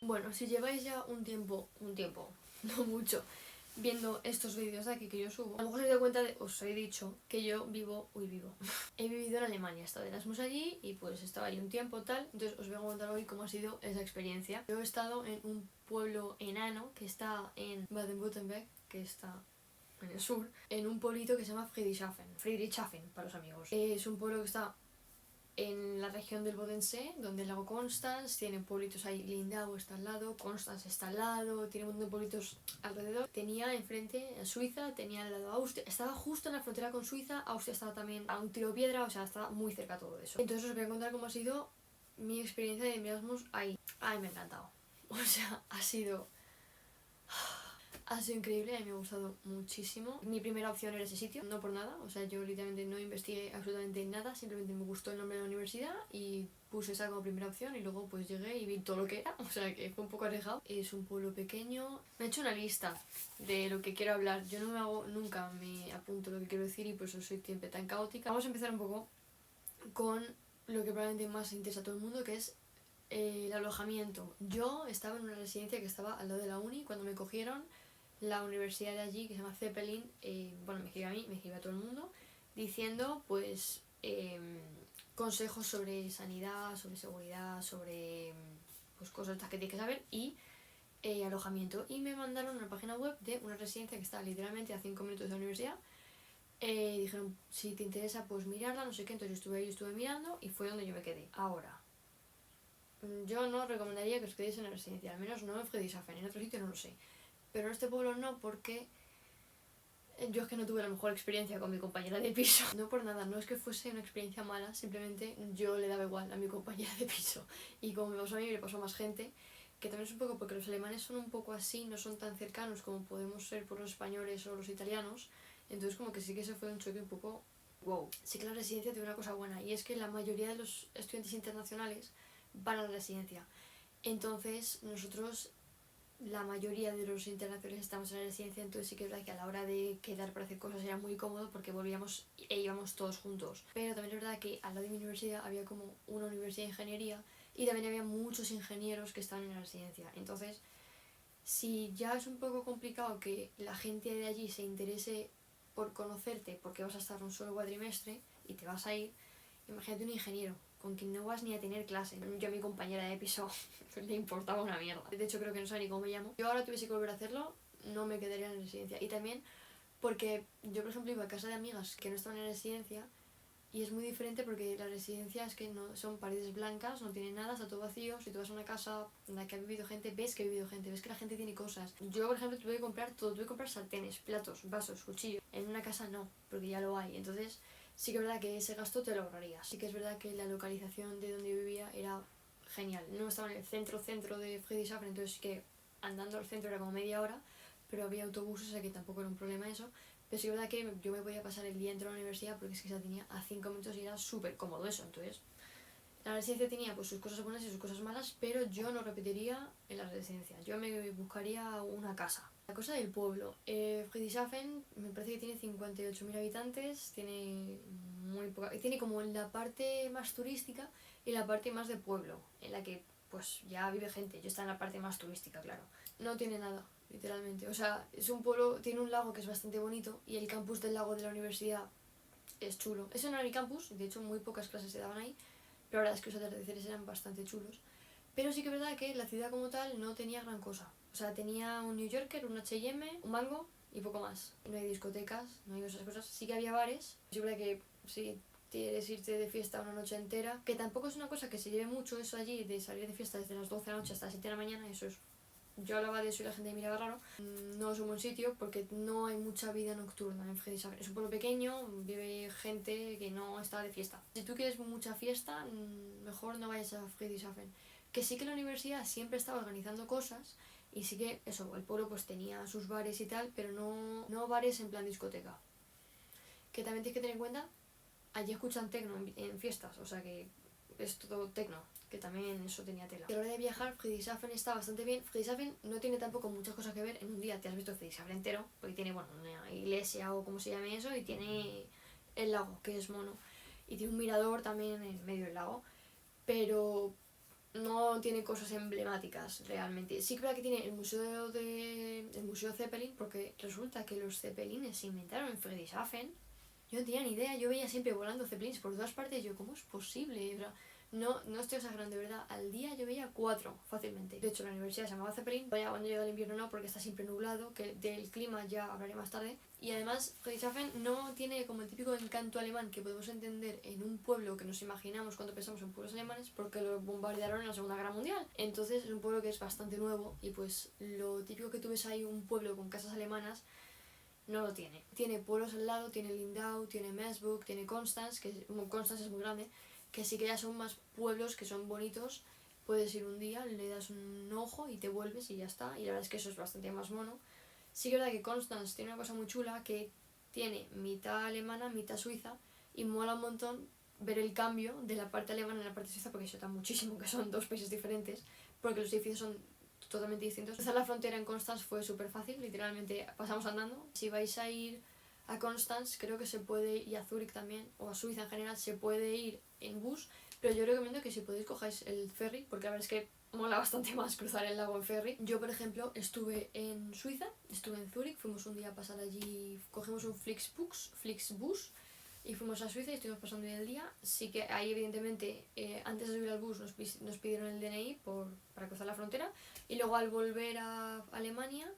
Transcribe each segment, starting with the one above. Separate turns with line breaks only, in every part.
Bueno, si lleváis ya un tiempo, no mucho, viendo estos vídeos de aquí que yo subo, a lo mejor os he dado cuenta os he dicho que yo vivo. He vivido en Alemania, he estado de Erasmus allí y pues estaba allí un tiempo tal, entonces os voy a contar hoy cómo ha sido esa experiencia. Yo he estado en un pueblo enano que está en Baden-Württemberg, que está en el sur, en un pueblito que se llama Friedrichshafen para los amigos. Es un pueblo que está en la región del Bodensee, donde el lago Constance, tiene pueblitos ahí, Lindau está al lado, Constance está al lado, tiene un montón de pueblitos alrededor. Tenía enfrente a Suiza, tenía al lado a Austria, estaba justo en la frontera con Suiza, Austria estaba también a un tiro de piedra, o sea, estaba muy cerca todo eso. Entonces os voy a contar cómo ha sido mi experiencia de Erasmus ahí. Ay, me ha encantado. O sea, ha sido increíble, a mí me ha gustado muchísimo. Mi primera opción era ese sitio, no por nada, o sea, yo literalmente no investigué absolutamente nada, simplemente me gustó el nombre de la universidad y puse esa como primera opción y luego pues llegué y vi todo lo que era, o sea que fue un poco arriesgado. Es un pueblo pequeño. Me he hecho una lista de lo que quiero hablar, yo no me hago, nunca me apunto lo que quiero decir y por eso soy siempre tan caótica. Vamos a empezar un poco con lo que probablemente más interesa a todo el mundo, que es el alojamiento. Yo estaba en una residencia que estaba al lado de la uni cuando me cogieron. La universidad de allí, que se llama Zeppelin, bueno, me escribe a mí, me escribe a todo el mundo, diciendo pues consejos sobre sanidad, sobre seguridad, sobre pues cosas que tienes que saber y alojamiento. Y me mandaron una página web de una residencia que está literalmente a 5 minutos de la universidad. Dijeron, si te interesa pues mirarla, no sé qué, entonces yo estuve ahí, estuve mirando y fue donde yo me quedé. Ahora, yo no recomendaría que os quedéis en la residencia, al menos no en Friedrichshafen, en otro sitio no lo sé. Pero en este pueblo no, porque yo es que no tuve la mejor experiencia con mi compañera de piso. No por nada, no es que fuese una experiencia mala, simplemente yo le daba igual a mi compañera de piso. Y como me pasó a mí, me pasó a más gente, que también es un poco porque los alemanes son un poco así, no son tan cercanos como podemos ser por los españoles o los italianos. Entonces como que sí que se fue un choque un poco wow. Sí que la residencia tiene una cosa buena y es que la mayoría de los estudiantes internacionales van a la residencia. Entonces nosotros, la mayoría de los internacionales estamos en la residencia, entonces sí que es verdad que a la hora de quedar para hacer cosas era muy cómodo porque volvíamos e íbamos todos juntos. Pero también es verdad que al lado de mi universidad había como una universidad de ingeniería y también había muchos ingenieros que estaban en la residencia. Entonces, si ya es un poco complicado que la gente de allí se interese por conocerte porque vas a estar un solo cuatrimestre y te vas a ir, imagínate un ingeniero con quien no vas ni a tener clase. Yo a mi compañera de piso le importaba una mierda. De hecho creo que no sabe ni cómo me llamo. Yo ahora tuviese que volver a hacerlo, no me quedaría en la residencia. Y también porque yo, por ejemplo, iba a casa de amigas que no estaban en la residencia y es muy diferente porque la residencia es que no son paredes blancas, no tiene nada, está todo vacío. Si tú vas a una casa en la que ha vivido gente, ves que ha vivido gente, ves que la gente tiene cosas. Yo, por ejemplo, tuve que comprar todo, tuve que comprar sartenes, platos, vasos, cuchillos. En una casa no, porque ya lo hay. Entonces sí que es verdad que ese gasto te lo ahorrarías. Sí que es verdad que la localización de donde yo vivía era genial. No estaba en el centro de Friedrichshafen, entonces sí que andando al centro era como media hora, pero había autobuses, o sea que tampoco era un problema eso. Pero sí que es verdad que yo me podía pasar el día entero a la universidad porque es que se la tenía a 5 minutos y era súper cómodo eso. Entonces, la residencia tenía pues sus cosas buenas y sus cosas malas, pero yo no repetiría en la residencia. Yo me buscaría una casa. La cosa del pueblo. Friedrichshafen me parece que tiene 58.000 habitantes, tiene muy poca, tiene como la parte más turística y la parte más de pueblo, en la que pues ya vive gente. Yo estaba en la parte más turística, claro. No tiene nada, literalmente. O sea, es un pueblo, tiene un lago que es bastante bonito y el campus del lago de la universidad es chulo. Ese no era mi campus, de hecho muy pocas clases se daban ahí, pero la verdad es que los atardeceres eran bastante chulos. Pero sí que es verdad que la ciudad como tal no tenía gran cosa. O sea, tenía un New Yorker, un H&M, un Mango y poco más. No hay discotecas, no hay esas cosas. Sí que había bares. Es verdad que si quieres irte de fiesta una noche entera, que tampoco es una cosa que se lleve mucho eso allí, de salir de fiesta desde las 12 de la noche hasta las 7 de la mañana, eso es... Yo hablaba de eso y la gente me miraba raro. No es un buen sitio porque no hay mucha vida nocturna en Friedrichshafen. Es un pueblo pequeño, vive gente que no está de fiesta. Si tú quieres mucha fiesta, mejor no vayas a Friedrichshafen. Que sí que la universidad siempre estaba organizando cosas y sí que eso, el pueblo pues tenía sus bares y tal, pero no bares en plan discoteca. Que también tienes que tener en cuenta, allí escuchan techno en fiestas, o sea que es todo techno, que también eso tenía tela. A la hora de viajar, Friedrichshafen está bastante bien. Friedrichshafen no tiene tampoco muchas cosas que ver en un día. Te has visto Friedrichshafen entero, porque tiene, bueno, una iglesia o como se llame eso, y tiene el lago, que es mono. Y tiene un mirador también en medio del lago. Pero no tiene cosas emblemáticas realmente. Sí que verdad que tiene el museo Zeppelin, porque resulta que los Zeppelines se inventaron en Friedrichshafen. Yo no tenía ni idea, yo veía siempre volando Zeppelins por todas partes, yo, ¿cómo es posible? O sea, no estoy exagerando, de verdad, al día yo veía 4 fácilmente. De hecho, la universidad se llamaba Zeppelin, ya cuando llega el invierno no, porque está siempre nublado, que del clima ya hablaré más tarde. Y además, Friedrichshafen no tiene como el típico encanto alemán que podemos entender en un pueblo que nos imaginamos cuando pensamos en pueblos alemanes, porque lo bombardearon en la Segunda Guerra Mundial. Entonces es un pueblo que es bastante nuevo y pues lo típico que tú ves ahí, un pueblo con casas alemanas, no lo tiene. Tiene pueblos al lado, tiene Lindau, tiene Messburg, tiene Constance, que Constance es muy grande, que sí que ya son más pueblos que son bonitos. Puedes ir un día, le das un ojo y te vuelves y ya está. Y la verdad es que eso es bastante más mono. Sí que es verdad que Constance tiene una cosa muy chula, que tiene mitad alemana, mitad suiza, y mola un montón ver el cambio de la parte alemana a la parte suiza, porque se nota muchísimo que son dos países diferentes, porque los edificios son totalmente distintos. Cruzar la frontera en Constance fue súper fácil, literalmente pasamos andando. Si vais a ir a Constance, creo que se puede, y a Zúrich también, o a Suiza en general, se puede ir en bus, pero yo recomiendo que si podéis cojáis el ferry, porque la verdad es que mola bastante más cruzar el lago en ferry. Yo, por ejemplo, estuve en Suiza, estuve en Zúrich, fuimos un día a pasar allí, cogimos un Flixbus y fuimos a Suiza y estuvimos pasando el día. Sí que ahí evidentemente antes de subir al bus nos pidieron el DNI para cruzar la frontera, y luego al volver a Alemania,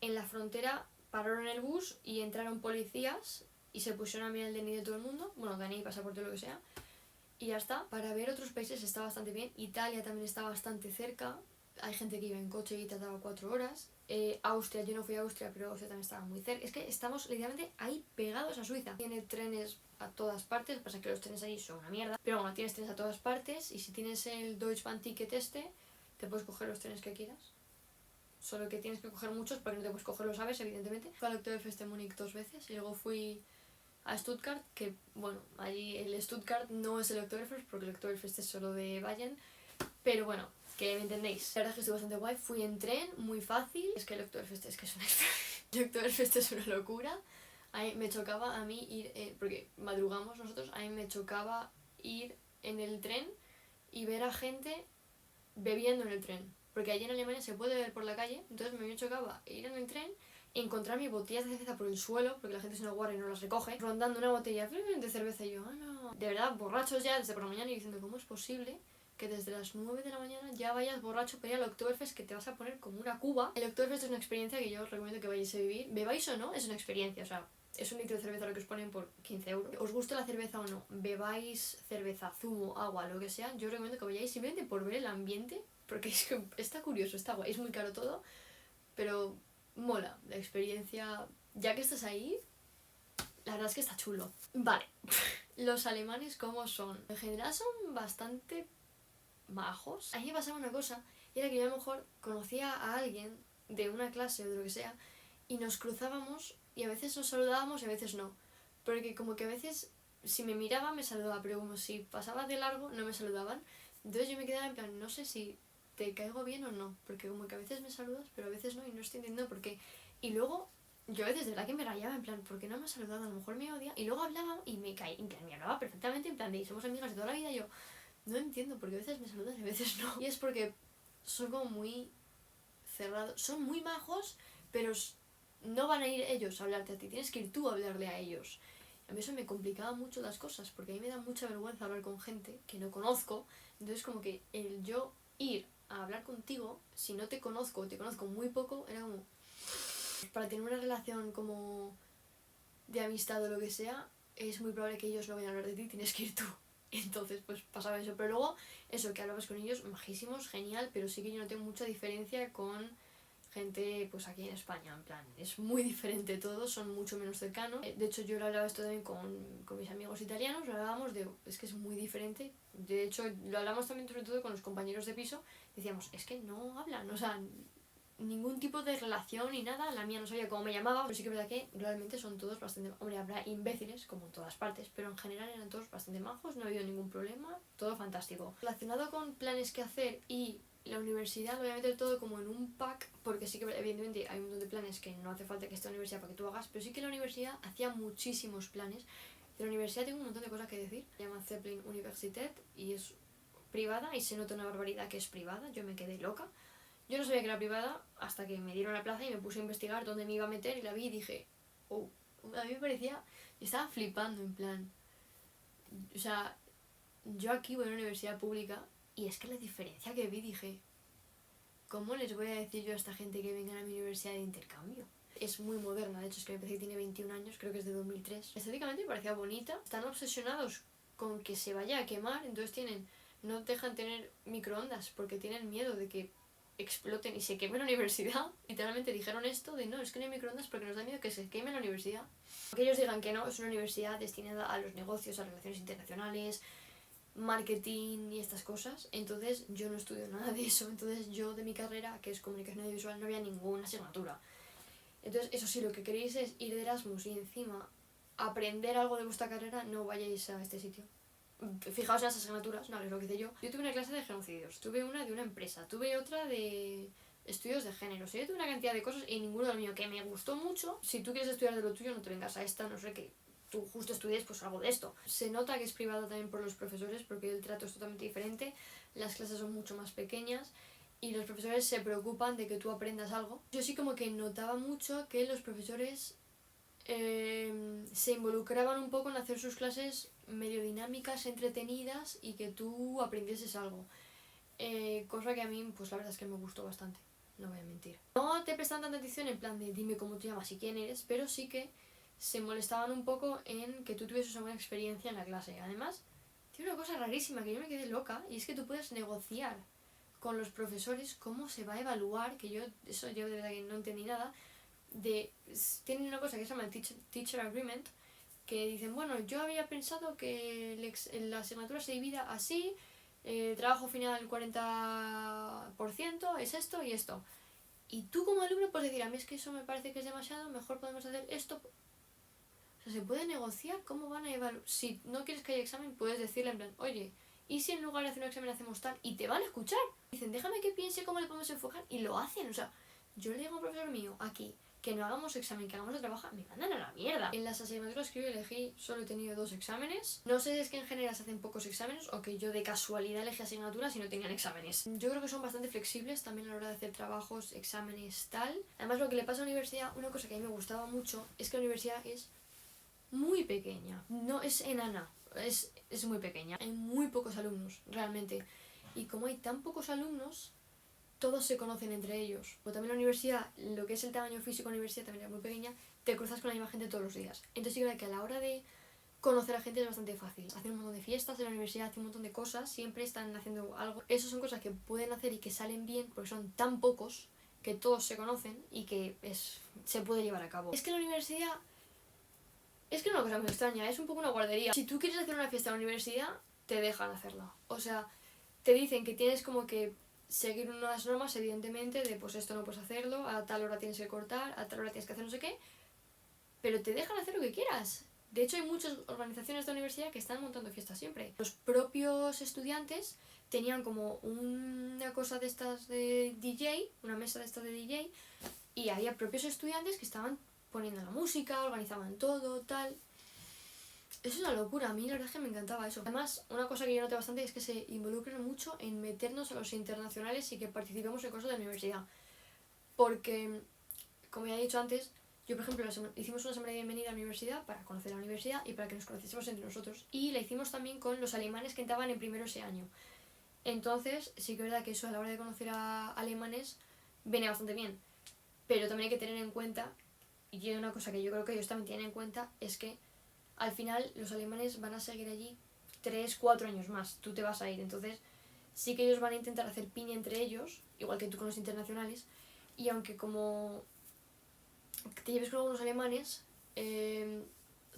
en la frontera pararon el bus y entraron policías y se pusieron a mirar el DNI de todo el mundo, bueno, DNI, pasaporte, lo que sea, y ya está. Para ver otros países está bastante bien. Italia también está bastante cerca, hay gente que iba en coche y tardaba 4 horas. Austria, yo no fui a Austria, pero Austria también estaba muy cerca. Es que estamos literalmente ahí pegados a Suiza. Tiene trenes a todas partes, pasa que los trenes ahí son una mierda, pero bueno, tienes trenes a todas partes, y si tienes el Deutsche Bahn Ticket te puedes coger los trenes que quieras. Solo que tienes que coger muchos porque no te puedes coger los aves, evidentemente. Fui al Oktoberfest de Múnich 2 veces y luego fui a Stuttgart, que bueno, allí el Stuttgart no es el Oktoberfest porque el Oktoberfest es solo de Bayern, pero bueno, que me entendéis. La verdad es que estuvo bastante guay, fui en tren, muy fácil. Es que el Oktoberfest es que es una el Oktoberfest es una locura. A mí me chocaba a mí ir, porque madrugamos nosotros, a mí me chocaba ir en el tren y ver a gente bebiendo en el tren. Porque allí en Alemania se puede beber por la calle, entonces me chocaba ir en el tren, encontrar mis botellas de cerveza por el suelo, porque la gente se no guarda y no las recoge, rondando una botella de cerveza, y yo, ah, no. De verdad, borrachos ya desde por la mañana, y diciendo, ¿cómo es posible que desde las 9 de la mañana ya vayas borracho para ir al Oktoberfest, que te vas a poner como una cuba? El Oktoberfest es una experiencia que yo os recomiendo que vayáis a vivir. Bebáis o no, es una experiencia, o sea, es un litro de cerveza lo que os ponen por 15 euros. ¿Os gusta la cerveza o no? Bebáis cerveza, zumo, agua, lo que sea. Yo recomiendo que vayáis simplemente por ver el ambiente, porque es que está curioso, está guay. Es muy caro todo, pero mola la experiencia. Ya que estás ahí, la verdad es que está chulo. Vale, los alemanes, ¿cómo son? En general son bastante majos. A mí me pasaba una cosa, y era que yo a lo mejor conocía a alguien de una clase o de lo que sea, y nos cruzábamos, y a veces nos saludábamos y a veces no. Porque como que a veces, si me miraba me saludaba, pero como si pasaba de largo no me saludaban. Entonces yo me quedaba en plan, no sé si te caigo bien o no, porque como que a veces me saludas, pero a veces no, y no estoy entendiendo por qué. Y luego, yo a veces de verdad que me rayaba, en plan, ¿por qué no me has saludado? A lo mejor me odia. Y luego hablaba y me caí, en plan, me hablaba perfectamente, en plan, de somos amigas de toda la vida, y yo no entiendo, porque a veces me saludas y a veces no. Y es porque son como muy cerrados, son muy majos, pero no van a ir ellos a hablarte a ti, tienes que ir tú a hablarle a ellos. A mí eso me complicaba mucho las cosas, porque a mí me da mucha vergüenza hablar con gente que no conozco. Entonces como que el yo ir a hablar contigo, si no te conozco o te conozco muy poco, era como, para tener una relación como de amistad o lo que sea, es muy probable que ellos no vayan a hablar de ti, tienes que ir tú. Entonces pues pasaba eso, pero luego eso, que hablabas con ellos, majísimos, genial, pero sí que yo no tengo mucha diferencia con gente pues aquí en España, en plan, es muy diferente todo, son mucho menos cercanos. De hecho yo lo hablaba esto también con mis amigos italianos, lo hablábamos de, es que es muy diferente. De hecho lo hablamos también sobre todo con los compañeros de piso, decíamos, es que no hablan, o sea, ningún tipo de relación ni nada. La mía no sabía cómo me llamaba, pero sí que es verdad que realmente son todos bastante... Hombre, habrá imbéciles como en todas partes, pero en general eran todos bastante majos, no ha habido ningún problema, todo fantástico. Relacionado con planes que hacer y la universidad, lo voy a meter todo como en un pack, porque sí que evidentemente hay un montón de planes que no hace falta que esté en la universidad para que tú hagas, pero sí que la universidad hacía muchísimos planes. De la universidad tengo un montón de cosas que decir. Se llama Zeppelin Universität y es privada y se nota una barbaridad que es privada, yo me quedé loca. Yo no sabía que era privada hasta que me dieron la plaza y me puse a investigar dónde me iba a meter y la vi y dije, oh, a mí me parecía, yo estaba flipando en plan, o sea, yo aquí voy a una universidad pública y es que la diferencia que vi dije, ¿cómo les voy a decir yo a esta gente que vengan a mi universidad de intercambio? Es muy moderna, de hecho es que me parece que tiene 21 años, creo que es de 2003. Estéticamente me parecía bonita. Están obsesionados con que se vaya a quemar, entonces no dejan tener microondas porque tienen miedo de que exploten y se queme la universidad. Literalmente dijeron esto de no, es que no hay microondas porque nos da miedo que se queme la universidad. Aunque ellos digan que no, es una universidad destinada a los negocios, a relaciones internacionales, marketing y estas cosas, entonces yo no estudio nada de eso, entonces yo de mi carrera, que es comunicación audiovisual, no había ninguna asignatura. Entonces, eso sí, lo que queréis es ir de Erasmus y encima aprender algo de vuestra carrera, no vayáis a este sitio. Fijaos en las asignaturas, no, es lo que hice yo. Yo tuve una clase de genocidios, tuve una de una empresa, tuve otra de estudios de género, o sea, yo tuve una cantidad de cosas y ninguno de lo mío que me gustó mucho. Si tú quieres estudiar de lo tuyo, no te vengas a esta, no sé qué. Tú justo estudies pues algo de esto. Se nota que es privada también por los profesores porque el trato es totalmente diferente, las clases son mucho más pequeñas y los profesores se preocupan de que tú aprendas algo. Yo sí como que notaba mucho que los profesores se involucraban un poco en hacer sus clases medio dinámicas, entretenidas y que tú aprendieses algo. Cosa que a mí pues la verdad es que me gustó bastante, no voy a mentir. No te prestan tanta atención en plan de dime cómo te llamas y quién eres, pero sí que se molestaban un poco en que tú tuvieses una buena experiencia en la clase. Además, tiene una cosa rarísima que yo me quedé loca y es que tú puedes negociar con los profesores cómo se va a evaluar, que eso yo de verdad que no entendí nada, tienen una cosa que se llama el teacher agreement, que dicen, bueno, yo había pensado que la asignatura se divida así, trabajo final 40% es esto y esto. Y tú como alumno puedes decir, a mí es que eso me parece que es demasiado, mejor podemos hacer esto. O sea, se puede negociar cómo van a evaluar. Si no quieres que haya examen, puedes decirle en plan, oye, ¿y si en lugar de hacer un examen hacemos tal? Y te van a escuchar. Dicen, déjame que piense cómo le podemos enfocar. Y lo hacen. O sea, yo le digo a un profesor mío aquí que no hagamos examen, que hagamos el trabajo, me mandan a la mierda. En las asignaturas que yo elegí solo he tenido 2 exámenes. No sé si es que en general se hacen pocos exámenes o que yo de casualidad elegí asignaturas y no tenían exámenes. Yo creo que son bastante flexibles también a la hora de hacer trabajos, exámenes, tal. Además, lo que le pasa a la universidad, una cosa que a mí me gustaba mucho, es que la universidad es muy pequeña, no es enana, es muy pequeña. Hay muy pocos alumnos, realmente. Y como hay tan pocos alumnos, todos se conocen entre ellos. O también la universidad, lo que es el tamaño físico de la universidad también es muy pequeña, te cruzas con la misma gente todos los días. Entonces yo creo que a la hora de conocer a gente es bastante fácil. Hacen un montón de fiestas en la universidad, hacen un montón de cosas, siempre están haciendo algo. Esas son cosas que pueden hacer y que salen bien porque son tan pocos que todos se conocen y que se puede llevar a cabo. Es que la universidad es que es una cosa muy extraña, es un poco una guardería. Si tú quieres hacer una fiesta en la universidad, te dejan hacerla. O sea, te dicen que tienes como que seguir unas normas, evidentemente, de pues esto no puedes hacerlo, a tal hora tienes que cortar, a tal hora tienes que hacer no sé qué, pero te dejan hacer lo que quieras. De hecho, hay muchas organizaciones de la universidad que están montando fiestas siempre. Los propios estudiantes tenían como una cosa de estas de DJ, una mesa de estas de DJ, y había propios estudiantes que estaban poniendo la música, organizaban todo, tal. Es una locura, a mí la verdad es que me encantaba eso. Además, una cosa que yo noté bastante es que se involucran mucho en meternos a los internacionales y que participemos en cosas de la universidad. Porque, como ya he dicho antes, yo por ejemplo hicimos una semana de bienvenida a la universidad para conocer la universidad y para que nos conociésemos entre nosotros. Y la hicimos también con los alemanes que entraban en primero ese año. Entonces, sí que es verdad que eso a la hora de conocer a alemanes viene bastante bien. Pero también hay que tener en cuenta, y una cosa que yo creo que ellos también tienen en cuenta, es que al final los alemanes van a seguir allí 3-4 años más, tú te vas a ir, entonces sí que ellos van a intentar hacer piña entre ellos, igual que tú con los internacionales, y aunque como te lleves con algunos alemanes,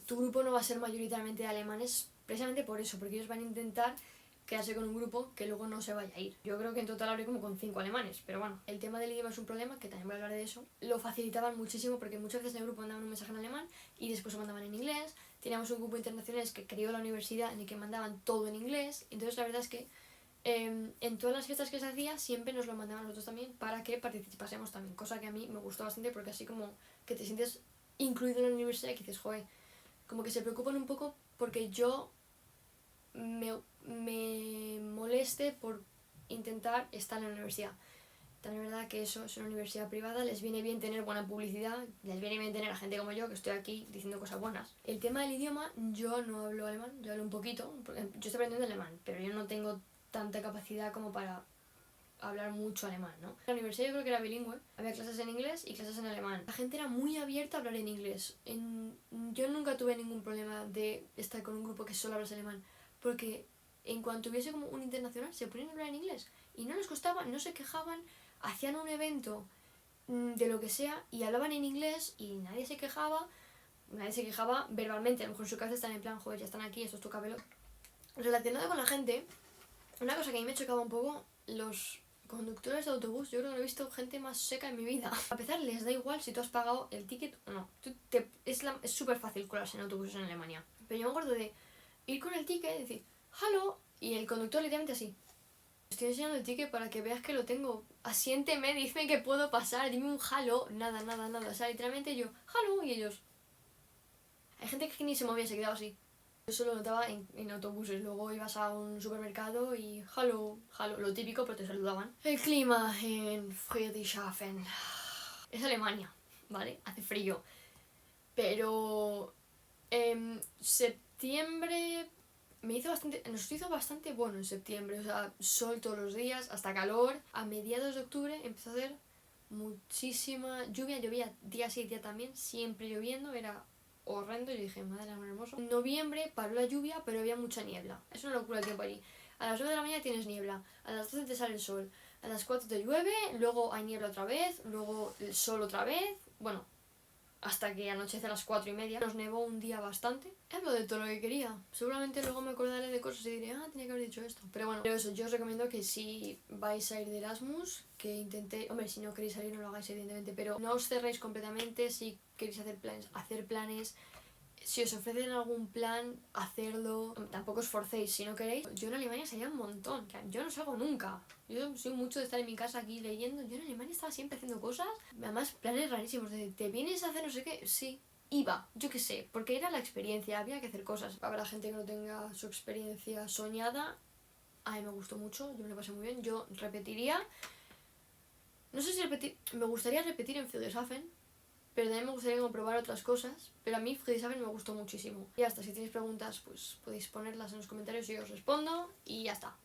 tu grupo no va a ser mayoritariamente de alemanes precisamente por eso, porque ellos van a intentar quedarse con un grupo que luego no se vaya a ir. Yo creo que en total hablé como con 5 alemanes, pero bueno, el tema del idioma es un problema, que también voy a hablar de eso. Lo facilitaban muchísimo porque muchas veces en el grupo mandaban un mensaje en alemán y después lo mandaban en inglés. Teníamos un grupo internacional que creó la universidad en el que mandaban todo en inglés. Entonces la verdad es que en todas las fiestas que se hacía siempre nos lo mandaban a nosotros también para que participásemos también, cosa que a mí me gustó bastante porque así como que te sientes incluido en la universidad y que dices, joder, como que se preocupan un poco porque yo me moleste por intentar estar en la universidad. También es verdad que eso es una universidad privada, les viene bien tener buena publicidad, les viene bien tener a gente como yo que estoy aquí diciendo cosas buenas. El tema del idioma, yo no hablo alemán, yo hablo un poquito, porque yo estoy aprendiendo alemán, pero yo no tengo tanta capacidad como para hablar mucho alemán, ¿no? La universidad yo creo que era bilingüe, había clases en inglés y clases en alemán. La gente era muy abierta a hablar en inglés. Yo nunca tuve ningún problema de estar con un grupo que solo hablas alemán, porque en cuanto hubiese como un internacional se ponían a hablar en inglés y no les costaba, no se quejaban, hacían un evento de lo que sea y hablaban en inglés y nadie se quejaba verbalmente, a lo mejor en su casa están en plan, joder, ya están aquí, esto es tu cabello. Relacionado con la gente, una cosa que a mí me chocaba un poco, los conductores de autobús, yo creo que no he visto gente más seca en mi vida. A empezar, les da igual si tú has pagado el ticket o no. Es súper fácil colarse en autobuses en Alemania. Pero yo me acuerdo de ir con el ticket y decir, ¡Halo! Y el conductor literalmente así. Estoy enseñando el ticket para que veas que lo tengo. Asiénteme, dime que puedo pasar, dime un halo. Nada, nada, nada. O sea, literalmente yo, ¡Halo! Y ellos. Hay gente que ni se movía, se quedaba así. Yo solo notaba en autobuses, luego ibas a un supermercado y hello, hello, lo típico, pero te saludaban. El clima en Friedrichshafen es Alemania, ¿vale? Hace frío. Pero en septiembre nos hizo bastante bueno en septiembre, o sea, sol todos los días, hasta calor. A mediados de octubre empezó a hacer muchísima lluvia, llovía día sí, día también, siempre lloviendo, era horrendo. Yo dije, madre mía, hermoso. En noviembre paró la lluvia, pero había mucha niebla. Es una locura el tiempo allí. A las 9 de la mañana tienes niebla, a las 12 te sale el sol, a las 4 te llueve, luego hay niebla otra vez, luego el sol otra vez. Bueno, hasta que anochece a las 4:30. Nos nevó un día bastante. Hablo de todo lo que quería. Seguramente luego me acordaré de cosas y diré, tenía que haber dicho esto. Pero bueno, pero eso, yo os recomiendo que si vais a ir de Erasmus, que intentéis... Hombre, si no queréis salir no lo hagáis evidentemente, pero no os cerréis completamente. Si queréis hacer planes. Si os ofrecen algún plan, hacerlo. Tampoco os forcéis si no queréis. Yo en Alemania salía un montón. Yo no salgo nunca. Yo soy mucho de estar en mi casa aquí leyendo. Yo en Alemania estaba siempre haciendo cosas. Además, planes rarísimos. De, ¿te vienes a hacer no sé qué? Sí. Iba, yo qué sé, porque era la experiencia, había que hacer cosas. Habrá gente que no tenga su experiencia soñada. A mí me gustó mucho, yo me lo pasé muy bien. Yo repetiría. No sé si repetir. Me gustaría repetir en Friedrichshafen, pero también me gustaría comprobar otras cosas. Pero a mí Friedrichshafen me gustó muchísimo. Y ya está, si tenéis preguntas, pues podéis ponerlas en los comentarios y yo os respondo. Y ya está.